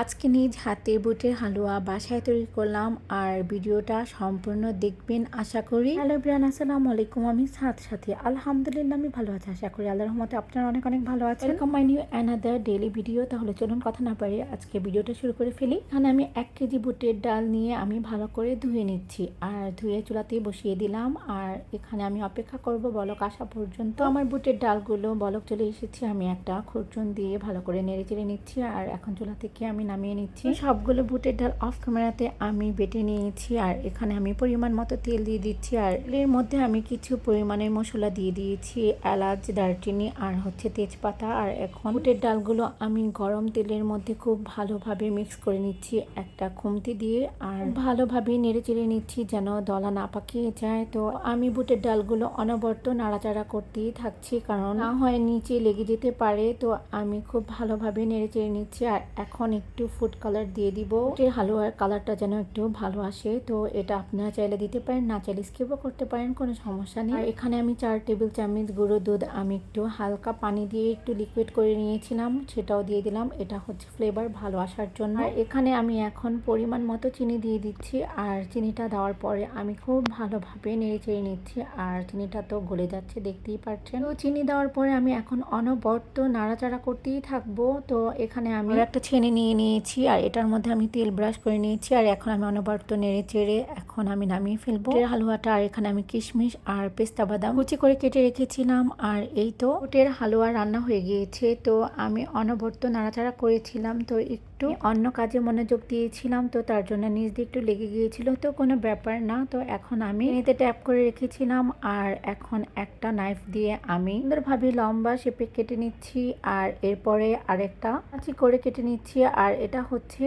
আজকে নিজ হাতে বুটের হালুয়া বাসায় তৈরি করলাম আর ভিডিওটা সম্পূর্ণ দেখবেন আশা করি। হ্যালো এভরিওয়ান, আসসালামু আলাইকুম। আমি সাথে আলহামদুলিল্লাহ আমি ভালো আছি। আশা করি আল্লাহর রহমতে আপনারা অনেক অনেক ভালো আছেন। Welcome my new another daily video. তাহলে চলুন কথা না পারি আজকে ভিডিওটা শুরু করে ফেলি। এখানে আমি 1 কেজি বুটের ডাল নিয়ে আমি ভালো করে ধুয়ে নিচ্ছি আর ধুয়ে চুলাতেই বসিয়ে দিলাম। আর এখানে আমি অপেক্ষা করব বলক আসা পর্যন্ত। আমার বুটের ডালগুলো বলক চলে এসেছে, আমি একটা খুরচুন দিয়ে ভালো করে নেড়ে চেড়ে নিচ্ছি আর এখন চুলা থেকে আমি নামিয়ে নিচ্ছি। সবগুলো বুটের ডাল অফ ক্যামেরাতে আমি বেটে নিয়েছি আর এখানে আমি পরিমাণ মতো তেল দিয়ে দিচ্ছি আর এর মধ্যে আমি কিছু পরিমাণের মশলা দিয়ে দিয়েছি, এলাচ, দারচিনি আর তেজপাতা। আর এখন বুটের ডালগুলো আমি গরম তেলের মধ্যে খুব ভালোভাবে মিক্স করে নিচ্ছি একটা খুন্তি দিয়ে আর ভালোভাবে নেড়ে চেড়ে নিচ্ছি যেন দলা না পাকিয়ে যায়। তো আমি বুটের ডালগুলো অনবরত নাড়াচাড়া করতেই থাকছি, কারণ না হয় নিচে লেগে যেতে পারে। তো আমি খুব ভালোভাবে নেড়ে চেড়ে নিচ্ছি আর এখন একটু ফুড কালার দিয়ে দিব। হালুয়ার কালারটা যেন একটু ভালো আসে। তো এটা আপনারা চাইলে দিতে পারেন, না চাইলে স্কিপও করতে পারেন, কোনো সমস্যা নেই। আর এখানে আমি 4 টেবিল চামচ গুঁড়ো দুধ আমি একটু হালকা পানি দিয়ে একটু লিকুইড করে নিয়েছিলাম, সেটাও দিয়ে দিলাম। এটা ফ্লেভার ভালো আসার জন্য। আর এখানে আমি এখন পরিমাণ মতো চিনি দিয়ে দিচ্ছি আর চিনিটা দেওয়ার পরে আমি খুব ভালোভাবে নেড়ে চেড়ে নিচ্ছি আর চিনিটা তো গলে যাচ্ছে, দেখতেই পাচ্ছেন। তো চিনি দেওয়ার পরে আমি এখন অনবরত নাড়াচাড়া করতেই থাকবো। তো এখানে আমি একটা ছেনে নিয়ে নিয়েছি আর এটার মধ্যে আমি তেল ব্রাশ করে নিয়েছি আর এখন আমি অনবরত নেড়ে চেড়ে এখন আমি নামিয়ে ফেলবো বুটের হালুয়াটা। আর এখানে আমি কিশমিশ আর পেস্তা বাদাম কুচি করে কেটে রেখেছিলাম আর এই তো বুটের হালুয়া রান্না হয়ে গিয়েছে। তো আমি অনবরত নাড়াচাড়া করেছিলাম, তো একটু অন্য কাজে মনোযোগ দিয়েছিলাম, তো তার জন্য নিচ দিয়ে একটু লেগে গিয়েছিল, তো কোনো ব্যাপার না। তো এখন আমি এতে ট্যাপ করে রেখেছিলাম আর এখন একটা নাইফ দিয়ে আমি সুন্দরভাবে লম্বা শেপে কেটে নিচ্ছি আর এরপরে আরেকটা কাঁচি করে কেটে নিচ্ছি আর এটা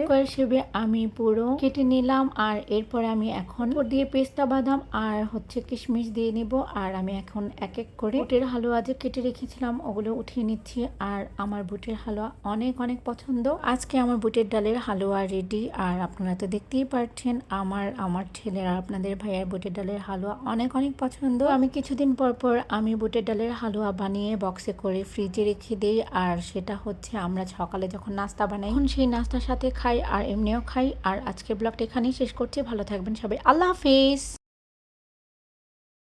স্কয়ার শেপে আমি পুরো কেটে নিলাম। আর এরপরে আমি এখন উপর দিয়ে পেস্তা বাদাম আর কিশমিশ দিয়ে নিব আর আমি এখন এক এক করে বুটের হালুয়া যে কেটে রেখেছিলাম ওগুলো উঠিয়ে নিচ্ছি। আর আমার বুটের হালুয়া অনেক অনেক পছন্দ। আজকে আমার বুটের ডালের হালুয়া রেডি আর আপনারা তো দেখতেই পাচ্ছেন আমার ছেলের আর আপনাদের ভাইয়ের বুটের ডালের হালুয়া অনেক অনেক পছন্দ। আমি কিছুদিন পর পর আমি বুটের ডালের হালুয়া বানিয়ে বক্সে করে ফ্রিজে রেখে দিই আর সেটা আমরা সকালে যখন নাস্তা বানাই তখন সেই নাস্তার সাথে খাই আর এমনিও খাই। আর আজকের ব্লগটা এখানেই শেষ করছি। ভালো থাকবেন সবাই, আল্লাহ হাফেজ।